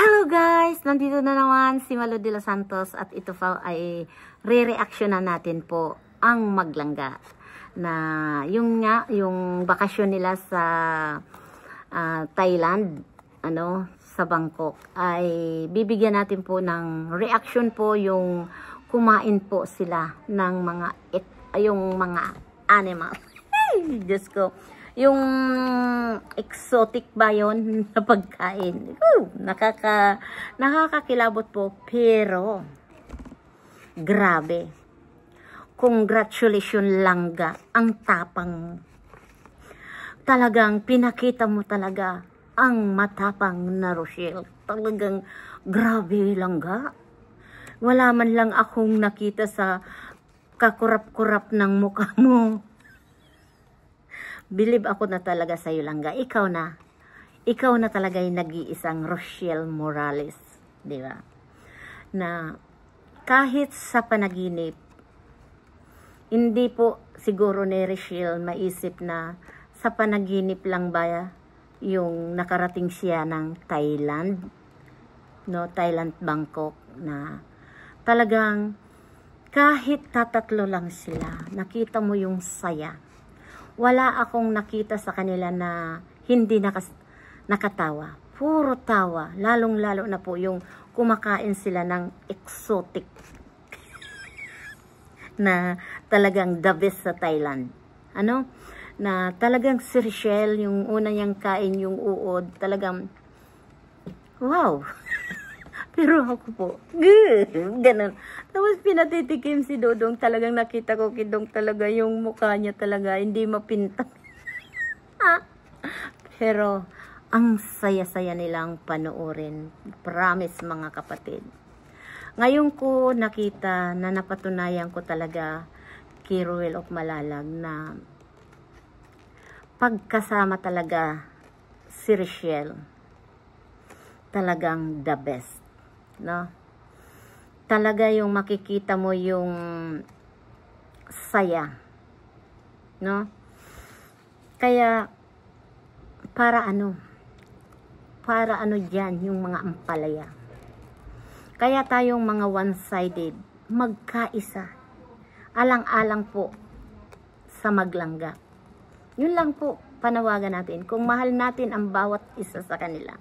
Hello guys! Nandito na naman si Malu de los Santos at ito pa ay re-reactionan natin po ang Maglangga na yung bakasyon nila sa Thailand, sa Bangkok, ay bibigyan natin po ng reaction po yung kumain po sila ng mga animal. Diyos ko. Yung exotic ba yun na pagkain? Nakakakilabot po, pero grabe. Congratulations Langga, ang tapang. Talagang pinakita mo talaga ang matapang na Rochelle. Talagang grabe Langga. Wala man lang akong nakita sa kakurap-kurap ng mukha mo. Believe ako na talaga sa'yo Langga. Ikaw na talaga yung nag-iisang Rochelle Morales, di ba? Na kahit sa panaginip, hindi po siguro ni Rochelle maisip na sa panaginip lang ba yung nakarating siya ng Thailand, Thailand, Bangkok, na talagang kahit tatatlo lang sila, nakita mo yung saya. Wala akong nakita sa kanila na hindi nakatawa. Puro tawa. Lalong-lalo na po yung kumakain sila ng exotic na talagang the best sa Thailand. Na talagang si Rochelle, yung una niyang kain, yung uod, talagang wow. Pero ako po, ganun. Tapos pinatitikim si Dodong, talagang nakita ko kidong talaga yung mukha niya talaga, hindi mapinta. Pero, ang saya-saya nilang panoorin. Promise mga kapatid. Ngayon ko nakita na napatunayan ko talaga kay Ruel of Malalag na pagkasama talaga si Rochelle, talagang the best. Talaga yung makikita mo yung saya, kaya para dyan yung mga ampalaya, kaya tayong mga one-sided magkaisa, alang-alang po sa Maglangga. Yun lang po panawagan natin, kung mahal natin ang bawat isa sa kanila.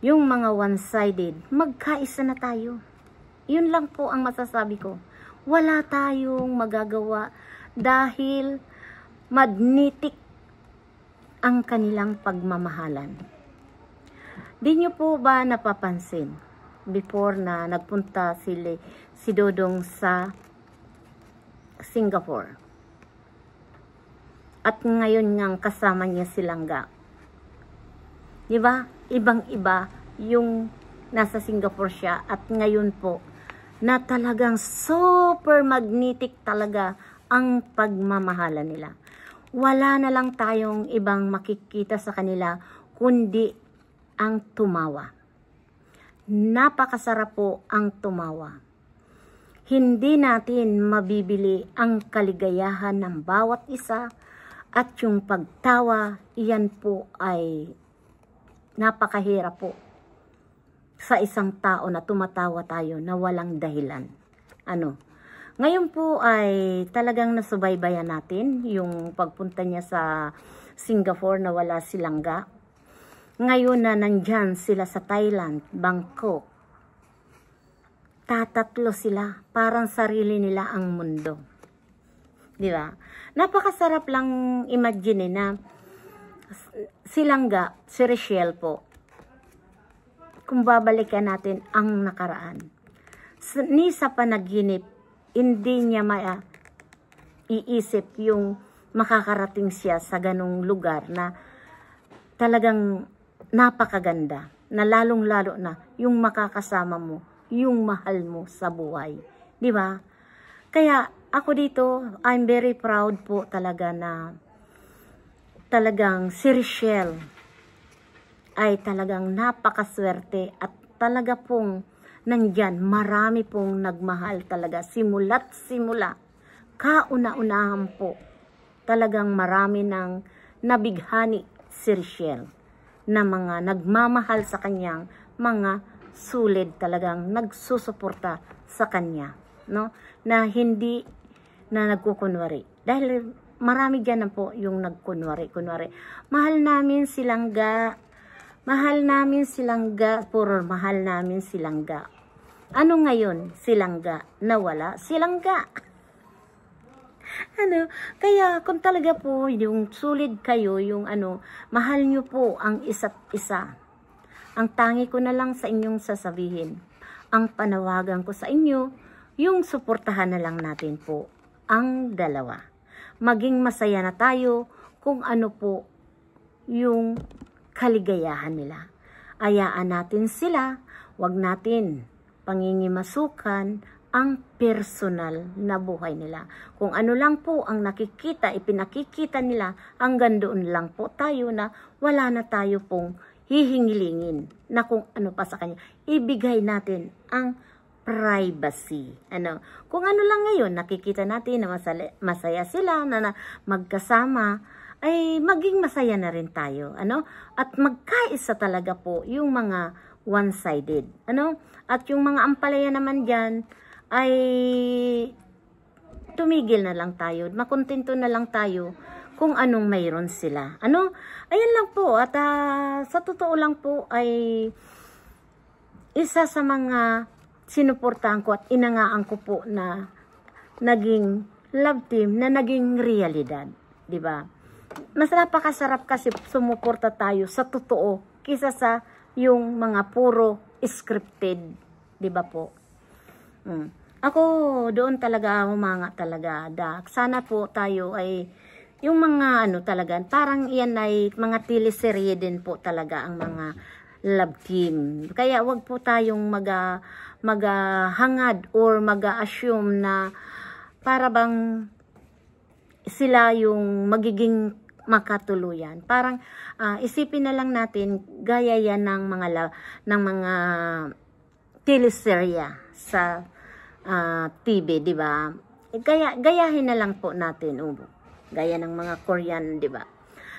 Yung mga one-sided, magkaisa na tayo. Yun lang po ang masasabi ko. Wala tayong magagawa dahil magnetic ang kanilang pagmamahalan. Di nyo po ba napapansin before na nagpunta si Dodong sa Singapore? At ngayon ngang kasama niya si Langga. Diba? Ibang-iba yung nasa Singapore siya at ngayon po na talagang super magnetic talaga ang pagmamahala nila. Wala na lang tayong ibang makikita sa kanila kundi ang tumawa. Napakasarap po ang tumawa. Hindi natin mabibili ang kaligayahan ng bawat isa at yung pagtawa, iyan po ay napakahirap po sa isang tao na tumatawa tayo na walang dahilan. Ngayon po ay talagang nasubaybayan natin yung pagpunta niya sa Singapore na wala si Langga. Ngayon na nandyan sila sa Thailand, Bangkok, tatatlo sila, parang sarili nila ang mundo. Di ba? Napakasarap lang imagine na si Langga, si Rochelle po, kung babalikan natin ang nakaraan, ni sa panaginip, hindi niya iisip yung makakarating siya sa ganong lugar na talagang napakaganda, na lalong-lalo na yung makakasama mo, yung mahal mo sa buhay. Di ba? Kaya ako dito, I'm very proud po talaga na talagang si Rochelle ay talagang napakaswerte at talaga pong nandyan, marami pong nagmahal talaga. Simula't simula, kauna-unahan po, talagang marami ng nabighani si Rochelle na mga nagmamahal sa kanyang mga sulid talagang nagsusuporta sa kanya, no? Na hindi na nagkukunwari. Dahil marami dyan na po yung nagkunwari. Mahal namin silangga. Mahal namin silangga. Puro mahal namin silangga. Ano ngayon? Silangga. Nawala. Silangga. Ano? Kaya kung talaga po yung sulit kayo, yung mahal nyo po ang isa't isa. Ang tangi ko na lang sa inyong sasabihin. Ang panawagan ko sa inyo, yung suportahan na lang natin po ang dalawa. Maging masaya na tayo kung ano po yung kaligayahan nila. Ayaan natin sila, wag natin pangingimasukan ang personal na buhay nila. Kung ano lang po ang nakikita, ipinakikita nila, hanggang doon lang po tayo na wala na tayo pong hihingilingin na kung ano pa sa kanya. Ibigay natin ang privacy. Kung ano lang ngayon, nakikita natin na masaya sila, na magkasama, ay maging masaya na rin tayo. At magkaisa talaga po yung mga one-sided. At yung mga ampalaya naman dyan, ay tumigil na lang tayo. Makontento na lang tayo kung anong mayroon sila. Ayan lang po. At sa totoo lang po ay isa sa mga sinuportahan ko at inangaan ko po na naging love team, na naging realidad. Diba? Mas napakasarap kasi sumuporta tayo sa totoo kisa sa yung mga puro scripted. Diba po? Ako doon talaga humanga talaga. Sana po tayo ay yung mga talaga, parang iyan ay mga teleserye din po talaga ang mga love team. Kaya wag po tayong maghangad or mag-assume na para bang sila yung magiging makatuluyan. Parang isipin na lang natin gaya yan ng mga teleserye sa TV, di ba? Gayahin na lang po natin, gaya ng mga Korean, di ba?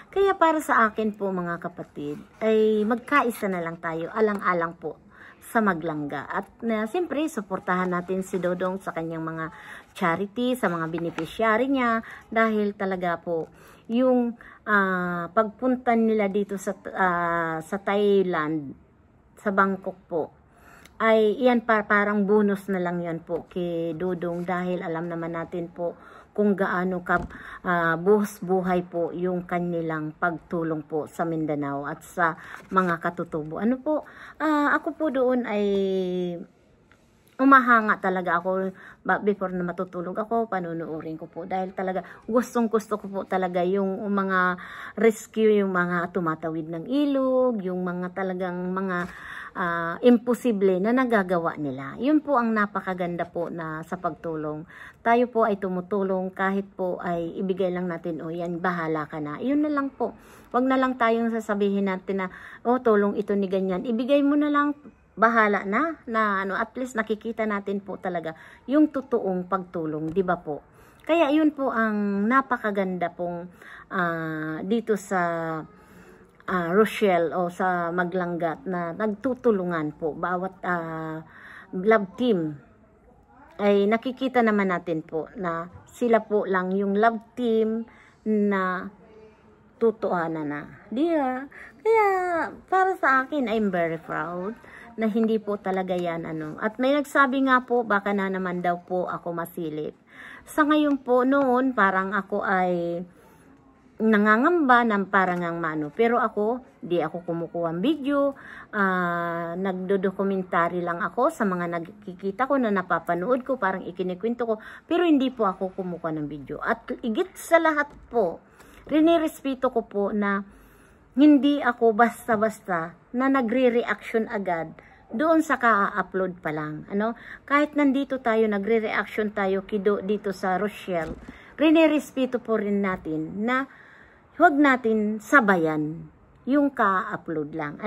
Kaya para sa akin po mga kapatid, ay magkaisa na lang tayo, alang-alang po sa maglangga. At siyempre, suportahan natin si Dodong sa kanyang mga charity, sa mga beneficiary niya, dahil talaga po, yung pagpunta nila dito sa Thailand, sa Bangkok po, ay iyan parang bonus na lang yan po kay Dodong, dahil alam naman natin po kung gaano buhos buhay po yung kanilang pagtulong po sa Mindanao at sa mga katutubo. Ako po doon ay umahanga talaga ako. Before na matutulog ako, panunuurin ko po, dahil talaga gusto ko po talaga yung mga rescue, yung mga tumatawid ng ilog, yung mga talagang mga imposible na nagagawa nila. Yun po ang napakaganda po na sa pagtulong. Tayo po ay tumutulong kahit po ay ibigay lang natin, yan, bahala ka na. Yun na lang po. Wag na lang tayong sasabihin natin na, tulong ito ni ganyan. Ibigay mo na lang, bahala na at least nakikita natin po talaga yung totoong pagtulong, di ba po? Kaya yun po ang napakaganda pong dito sa Rochelle o sa Maglanggat, na nagtutulungan po bawat love team. Ay nakikita naman natin po na sila po lang yung love team na tutuhanan na. Diba? Kaya para sa akin, I'm very proud na hindi po talaga yan At may nagsabi nga po, baka na naman daw po ako masilip. Sa ngayon po noon, parang ako ay nangangamba ng parang ang pero ako, di ako kumukuha ng video, nagdodokumentary lang ako sa mga nagkikita ko na napapanood ko, parang ikinikwento ko, pero hindi po ako kumukuha ng video. At igit sa lahat po, rinirespeto ko po na hindi ako basta-basta na nagre-reaction agad doon sa ka-upload pa lang. Kahit nandito tayo, nagre-reaction tayo dito sa Rochelle, rinirespeto po rin natin na huwag natin sabayan yung ka-upload lang.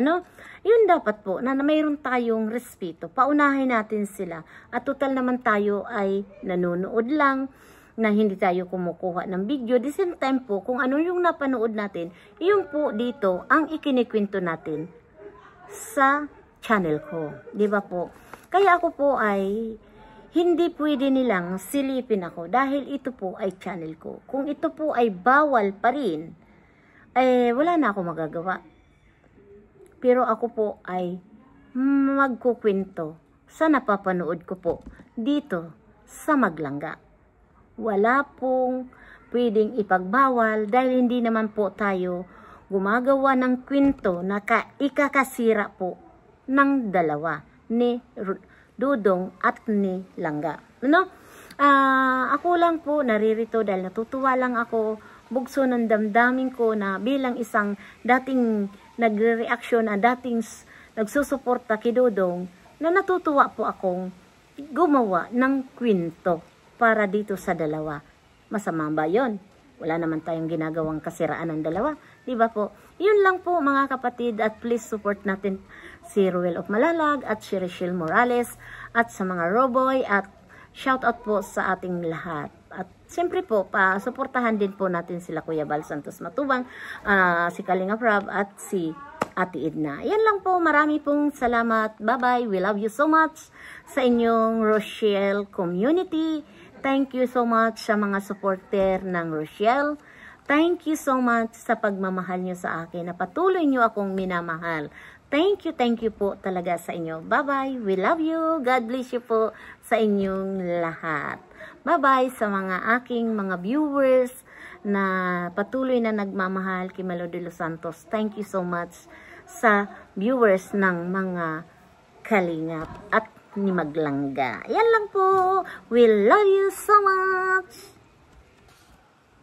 Yun dapat po, na mayroon tayong respeto. Paunahin natin sila. At total naman tayo ay nanonood lang, na hindi tayo kumukuha ng video. The same time po, kung ano yung napanood natin, yung po dito ang ikinikwento natin sa channel ko. Di ba po? Kaya ako po ay hindi pwede nilang silipin ako dahil ito po ay channel ko. Kung ito po ay bawal pa rin, wala na ako magagawa. Pero ako po ay magkukwento sa napapanood ko po dito sa Maglangga. Wala pong pwedeng ipagbawal dahil hindi naman po tayo gumagawa ng kwento na ikakasira po ng dalawa ni Dudong at ni Langga. Ano? Ako lang po naririto dahil natutuwa lang ako, bugso ng damdamin ko na bilang isang dating nagre-reaction dating nagsusuporta kay Dudong, na natutuwa po akong gumawa ng kwento para dito sa dalawa. Masama ba yun? Wala naman tayong ginagawang kasiraan ng dalawa. Diba po? Yun lang po mga kapatid, at please support natin si Ruel of Malalag at si Rachel Morales at sa mga Roboy, at shout out po sa ating lahat. At siyempre po, suportahan din po natin sila Kuya Bal Santos Matubang, si Kalinga Prab at si Ate Edna. Yan lang po. Marami pong salamat. Bye-bye. We love you so much sa inyong Rochelle community. Thank you so much sa mga supporter ng Rochelle. Thank you so much sa pagmamahal nyo sa akin, na patuloy nyo akong minamahal. Thank you po talaga sa inyo. Bye-bye. We love you. God bless you po sa inyong lahat. Bye-bye sa mga aking mga viewers na patuloy na nagmamahal kay Malo de los Santos. Thank you so much sa viewers ng mga Kalingap at ni Maglangga. Yan lang po. We love you so much.